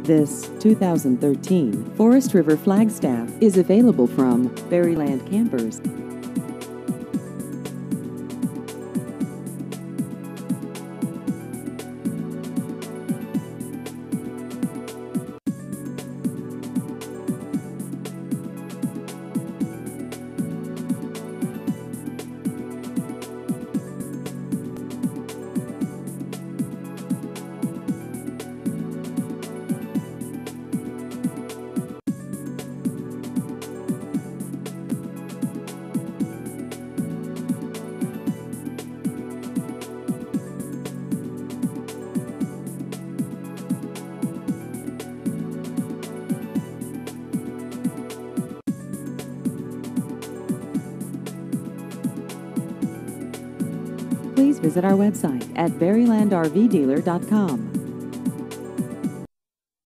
This 2013 Forest River Flagstaff is available from Berryland Campers. Please visit our website at berrylandrvdealer.com.